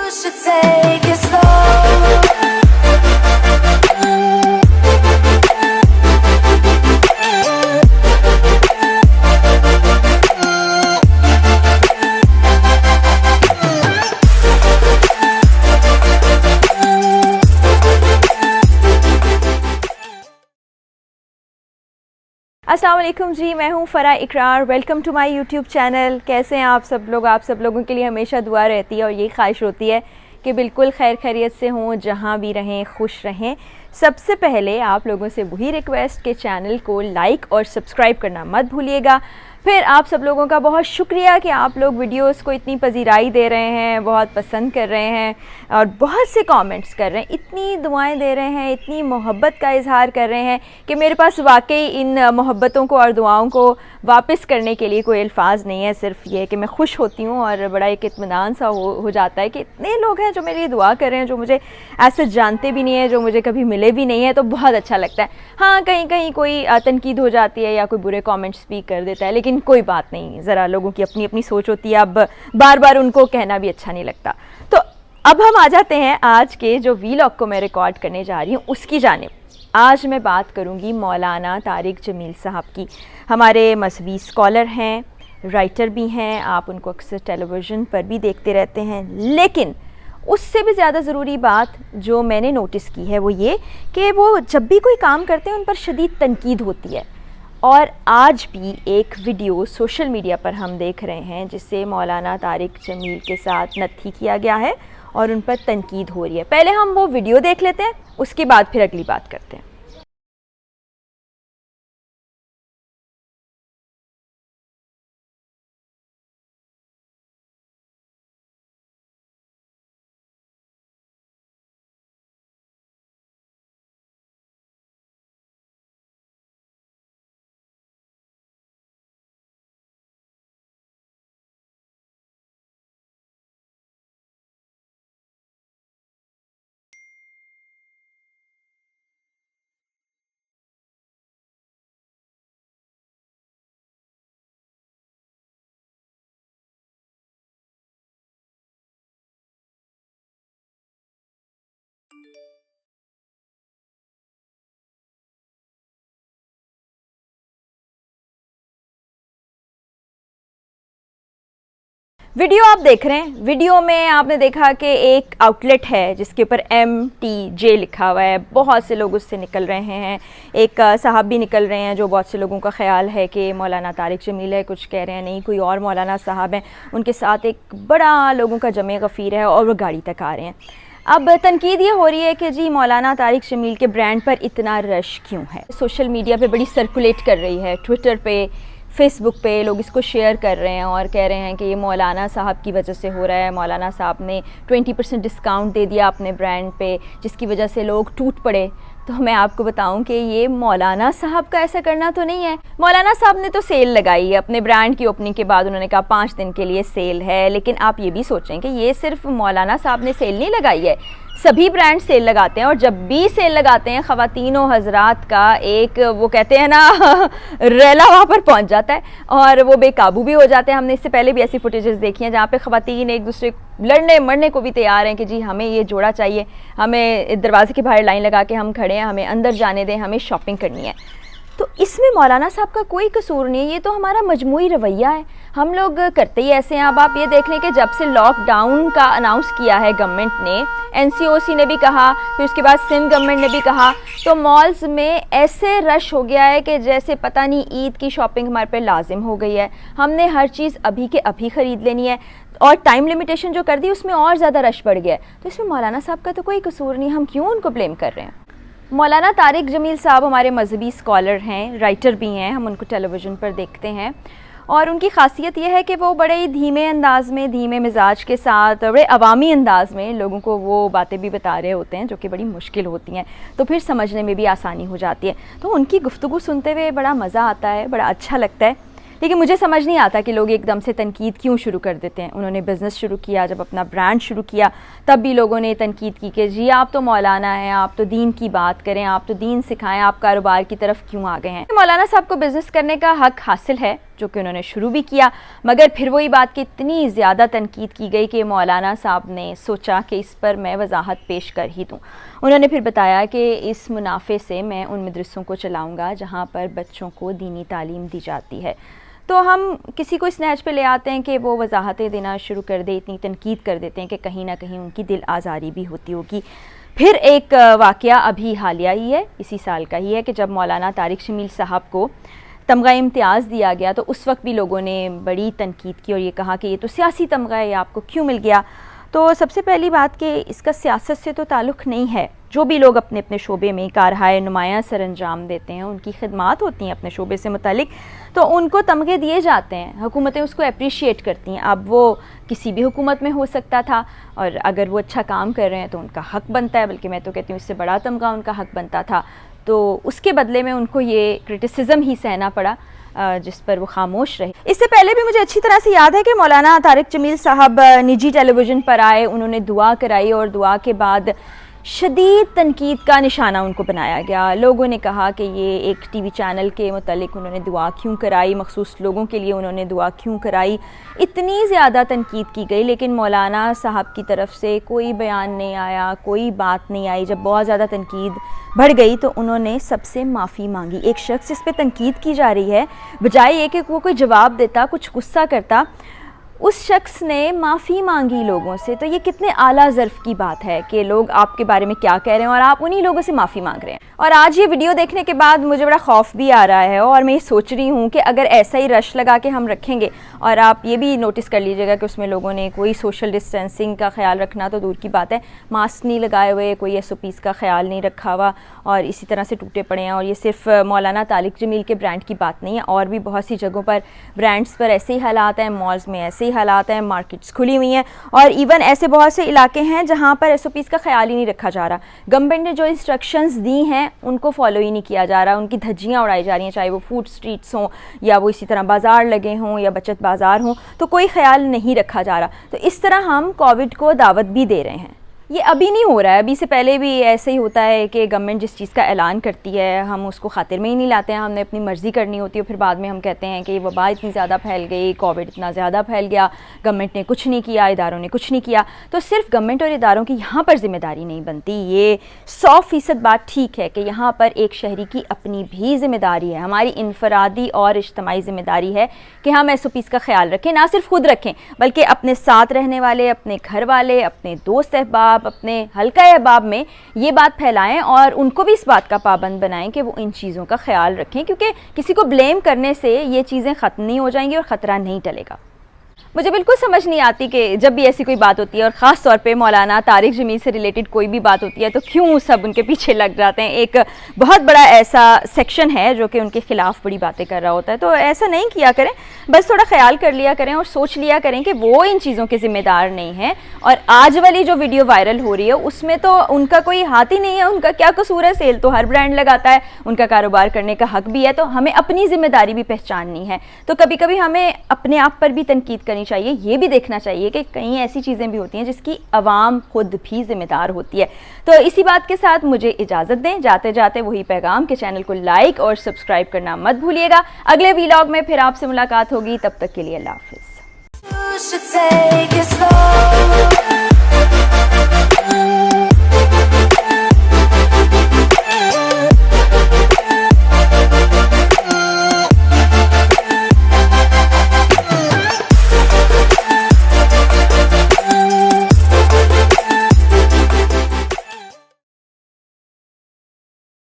should take it slow. अस्सलाम वालेकुम जी, मैं हूँ Fara Iqrar. Welcome to my YouTube channel. कैसे हैं आप सब लोग? आप सब लोगों के लिए हमेशा दुआ रहती है और यही ख्वाहिश होती है कि बिल्कुल खैर खैरियत से हों, जहाँ भी रहें खुश रहें। सबसे पहले आप लोगों से वही रिक्वेस्ट कि चैनल को लाइक और सब्सक्राइब करना मत भूलिएगा। फिर आप सब लोगों का बहुत शुक्रिया कि आप लोग वीडियोस को इतनी पजीराई दे रहे हैं, बहुत पसंद कर रहे हैं और बहुत से कमेंट्स कर रहे हैं, इतनी दुआएं दे रहे हैं, इतनी मोहब्बत का इजहार कर रहे हैं कि मेरे पास वाकई इन मोहब्बतों को और दुआओं को वापस करने के लिए कोई अल्फाज नहीं है। सिर्फ ये कि मैं खुश होती हूँ और बड़ा एक इत्मीनान सा हो जाता है कि इतने लोग हैं जो मेरे लिए दुआ कर रहे हैं, जो मुझे ऐसे जानते भी नहीं है, जो मुझे कभी मिले भी नहीं है, तो बहुत अच्छा लगता है। हाँ, कहीं कहीं कोई तनकीद हो जाती है या कोई बुरे कमेंट्स भी कर देता है, लेकिन कोई बात नहीं, ज़रा लोगों की अपनी अपनी सोच होती है। अब बार बार उनको कहना भी अच्छा नहीं लगता। तो अब हम आ जाते हैं आज के जो वीलॉग को मैं रिकॉर्ड करने जा रही हूँ उसकी जानिब। आज मैं बात करूँगी मौलाना तारिक जमील साहब की। हमारे मजहबी स्कॉलर हैं, राइटर भी हैं, आप उनको अक्सर टेलीविज़न पर भी देखते रहते हैं। लेकिन उससे भी ज़्यादा ज़रूरी बात जो मैंने नोटिस की है वो ये कि वो जब भी कोई काम करते हैं उन पर शदीद तनकीद होती है। और आज भी एक वीडियो सोशल मीडिया पर हम देख रहे हैं जिससे मौलाना तारिक जमील के साथ नत्थी किया गया है और उन पर तनकीद हो रही है। पहले हम वो वीडियो देख लेते हैं, उसके बाद फिर अगली बात करते हैं। वीडियो आप देख रहे हैं। वीडियो में आपने देखा कि एक आउटलेट है जिसके ऊपर MTJ लिखा हुआ है। बहुत से लोग उससे निकल रहे हैं। एक साहब भी निकल रहे हैं जो बहुत से लोगों का ख्याल है कि मौलाना तारिक जमील है, कुछ कह रहे हैं नहीं कोई और मौलाना साहब हैं। उनके साथ एक बड़ा लोगों का जमे गफ़ीर है और वो गाड़ी तक आ रहे हैं। अब तनकीद ये हो रही है कि जी मौलाना तारिक जमील के ब्रांड पर इतना रश क्यों है। सोशल मीडिया पे बड़ी सर्कुलेट कर रही है, ट्विटर पे, फेसबुक पे लोग इसको शेयर कर रहे हैं और कह रहे हैं कि ये मौलाना साहब की वजह से हो रहा है। मौलाना साहब ने 20% डिस्काउंट दे दिया अपने ब्रांड पे, जिसकी वजह से लोग टूट पड़े। तो मैं आपको बताऊं कि ये मौलाना साहब का ऐसा करना तो नहीं है। मौलाना साहब ने तो सेल लगाई है अपने ब्रांड की ओपनिंग के बाद, उन्होंने कहा 5 दिन के लिए सेल है। लेकिन आप ये भी सोचें कि ये सिर्फ मौलाना साहब ने सेल नहीं लगाई है, सभी ब्रांड सेल लगाते हैं। और जब भी सेल लगाते हैं ख़वातीनों हज़रात का एक वो कहते हैं ना रेला वहाँ पर पहुँच जाता है और वो बेकाबू भी हो जाते हैं। हमने इससे पहले भी ऐसी फुटेजेस देखी हैं जहाँ पे ख़वातीन एक दूसरे लड़ने मरने को भी तैयार हैं कि जी हमें ये जोड़ा चाहिए, हमें दरवाजे के बाहर लाइन लगा के हम खड़े हैं, हमें अंदर जाने दें, हमें शॉपिंग करनी है। तो इसमें मौलाना साहब का कोई कसूर नहीं है, ये तो हमारा मजमूई रवैया है, हम लोग करते ही ऐसे हैं। अब आप ये देख लें कि जब से लॉकडाउन का अनाउंस किया है गवर्नमेंट ने, NCOC ने भी कहा, फिर उसके बाद सिंध गवर्नमेंट ने भी कहा, तो मॉल्स में ऐसे रश हो गया है कि जैसे पता नहीं ईद की शॉपिंग हमारे पे लाजिम हो गई है। हमने हर चीज़ अभी के अभी ख़रीद लेनी है और टाइम लिमिटेशन जो कर दी उसमें और ज़्यादा रश बढ़ गया है। तो इसमें मौलाना साहब का तो कोई कसूर नहीं, हम क्यों उनको ब्लेम कर रहे हैं। मौलाना तारिक जमील साहब हमारे मजहबी स्कॉलर हैं, राइटर भी हैं, हम उनको टेलीविज़न पर देखते हैं और उनकी खासियत यह है कि वो बड़े ही धीमे अंदाज में, धीमे मिजाज के साथ, बड़े अवामी अंदाज में लोगों को वो बातें भी बता रहे होते हैं जो कि बड़ी मुश्किल होती हैं, तो फिर समझने में भी आसानी हो जाती है। तो उनकी गुफ्तगू सुनते हुए बड़ा मज़ा आता है, बड़ा अच्छा लगता है। लेकिन मुझे समझ नहीं आता कि लोग एकदम से तनकीद क्यों शुरू कर देते हैं। उन्होंने बिज़नेस शुरू किया, जब अपना ब्रांड शुरू किया तब भी लोगों ने तनकीद की कि जी आप तो मौलाना हैं, आप तो दीन की बात करें, आप तो दीन सिखाएं, आप कारोबार की तरफ क्यों आ गए हैं। मौलाना साहब को बिज़नेस करने का हक हासिल है, जो कि उन्होंने शुरू भी किया, मगर फिर वही बात कि इतनी ज़्यादा तनकीद की गई कि मौलाना साहब ने सोचा कि इस पर मैं वजाहत पेश कर ही दूँ। उन्होंने फिर बताया कि इस मुनाफे से मैं उन मदरसों को चलाऊँगा जहाँ पर बच्चों को दीनी तालीम दी जाती है। तो हम किसी को इस नहज पे ले आते हैं कि वो वजाहतें देना शुरू कर दे, इतनी तनकीद कर देते हैं कि कहीं ना कहीं उनकी दिल आज़ारी भी होती होगी। फिर एक वाक़या अभी हालिया ही है, इसी साल का ही है, कि जब मौलाना तारिक जमील साहब को तमगा इम्तियाज़ दिया गया तो उस वक्त भी लोगों ने बड़ी तनकीद की और ये कहा कि ये तो सियासी तमगा है, ये आपको क्यों मिल गया। तो सबसे पहली बात कि इसका सियासत से तो ताल्लुक़ नहीं है। जो भी लोग अपने अपने शोबे में कारहाय नुमायाँ सर अंजाम देते हैं, उनकी खिदमात होती हैं अपने शोबे से मुतालिक, तो उनको तमगे दिए जाते हैं, हुकूमतें उसको अप्रिशिएट करती हैं। अब वो किसी भी हुकूमत में हो सकता था और अगर वो अच्छा काम कर रहे हैं तो उनका हक़ बनता है, बल्कि मैं तो कहती हूँ इससे बड़ा तमगा उनका हक़ बनता था। तो उसके बदले में उनको ये क्रिटिसिज्म ही सहना पड़ा जिस पर वो खामोश रहे। इससे पहले भी मुझे अच्छी तरह से याद है कि मौलाना तारिक जमील साहब निजी टेलीविज़न पर आए, उन्होंने दुआ कराई और दुआ के बाद शदीद तनकीद का निशाना उनको बनाया गया। लोगों ने कहा कि ये एक टीवी चैनल के मुतालिक उन्होंने दुआ क्यों कराई, मखसूस लोगों के लिए उन्होंने दुआ क्यों कराई, इतनी ज़्यादा तनकीद की गई। लेकिन मौलाना साहब की तरफ से कोई बयान नहीं आया, कोई बात नहीं आई। जब बहुत ज़्यादा तनकीद बढ़ गई तो उन्होंने सबसे माफ़ी मांगी। एक शख्स जिस पे तनकीद की जा रही है, बजाय ये कि वो कोई जवाब देता, कुछ गुस्सा करता, उस शख्स ने माफ़ी मांगी लोगों से। तो ये कितने आला ज़र्फ़ की बात है कि लोग आपके बारे में क्या कह रहे हैं और आप उन्हीं लोगों से माफ़ी मांग रहे हैं। और आज ये वीडियो देखने के बाद मुझे बड़ा खौफ भी आ रहा है और मैं ये सोच रही हूँ कि अगर ऐसा ही रश लगा के हम रखेंगे, और आप ये भी नोटिस कर लीजिएगा कि उसमें लोगों ने कोई सोशल डिस्टेंसिंग का ख्याल रखना तो दूर की बात है, मास्क नहीं लगाए हुए, कोई SOPs का ख्याल नहीं रखा हुआ और इसी तरह से टूटे पड़े हैं। और ये सिर्फ मौलाना तारिक जमील के ब्रांड की बात नहीं है, और भी बहुत सी जगहों पर ब्रांड्स पर ऐसे ही हालात हैं, मॉल्स में ऐसे ही हालात हैं, मार्केट्स खुली हुई हैं और इवन ऐसे बहुत से इलाके हैं जहाँ पर SOPs का ख्याल ही नहीं रखा जा रहा। गवर्नमेंट ने जो इंस्ट्रक्शंस दी हैं उनको फॉलो ही नहीं किया जा रहा, उनकी धज्जियाँ उड़ाई जा रही हैं, चाहे वो फूड स्ट्रीट्स हों या वो इसी तरह बाज़ार लगे हों या बचत बाज़ार हों, तो कोई ख्याल नहीं रखा जा रहा। तो इस तरह हम कोविड को दावत भी दे रहे हैं। ये अभी नहीं हो रहा है, अभी से पहले भी ऐसे ही होता है कि गवर्नमेंट जिस चीज़ का ऐलान करती है हम उसको खातिर में ही नहीं लाते हैं, हमने अपनी मर्ज़ी करनी होती है। फिर बाद में हम कहते हैं कि ये वबा इतनी ज़्यादा फैल गई, कोविड इतना ज़्यादा फैल गया, गवर्नमेंट ने कुछ नहीं किया, इदारों ने कुछ नहीं किया। तो सिर्फ गवर्नमेंट और इदारों की यहाँ पर ज़िम्मेदारी नहीं बनती। ये 100% बात ठीक है कि यहाँ पर एक शहरी की अपनी भी ज़िम्मेदारी है, हमारी इनफरादी और इज्तिमाई ज़िम्मेदारी है कि हम SOPs का ख्याल रखें, ना सिर्फ खुद रखें बल्कि अपने साथ रहने वाले, अपने घर वाले, अपने दोस्त अहबाब, अपने हल्का अहबाब में ये बात फैलाएं और उनको भी इस बात का पाबंद बनाएं कि वो इन चीज़ों का ख्याल रखें, क्योंकि किसी को ब्लेम करने से ये चीज़ें ख़त्म नहीं हो जाएंगी और ख़तरा नहीं टलेगा। मुझे बिल्कुल समझ नहीं आती कि जब भी ऐसी कोई बात होती है और ख़ास तौर पे मौलाना तारिक जमील से रिलेटेड कोई भी बात होती है तो क्यों सब उनके पीछे लग जाते हैं। एक बहुत बड़ा ऐसा सेक्शन है जो कि उनके ख़िलाफ़ बड़ी बातें कर रहा होता है। तो ऐसा नहीं किया करें, बस थोड़ा ख्याल कर लिया करें और सोच लिया करें कि वो इन चीज़ों के ज़िम्मेदार नहीं हैं। और आज वाली जो वीडियो वायरल हो रही है उसमें तो उनका कोई हाथ ही नहीं है, उनका क्या कसूर है। सेल तो हर ब्रांड लगाता है, उनका कारोबार करने का हक़ भी है, तो हमें अपनी ज़िम्मेदारी भी पहचाननी है। तो कभी कभी हमें अपने आप पर भी तनकीद करनी चाहिए, ये भी देखना चाहिए कि कहीं ऐसी चीज़ें भी होती हैं जिसकी अवाम खुद भी जिम्मेदार होती है। तो इसी बात के साथ मुझे इजाज़त दें, जाते जाते वही पैगाम के चैनल को लाइक और सब्सक्राइब करना मत भूलिएगा। अगले व्लॉग में फिर आपसे मुलाकात होगी, तब तक के लिए अल्लाह हाफ़िज़। You should take it slow.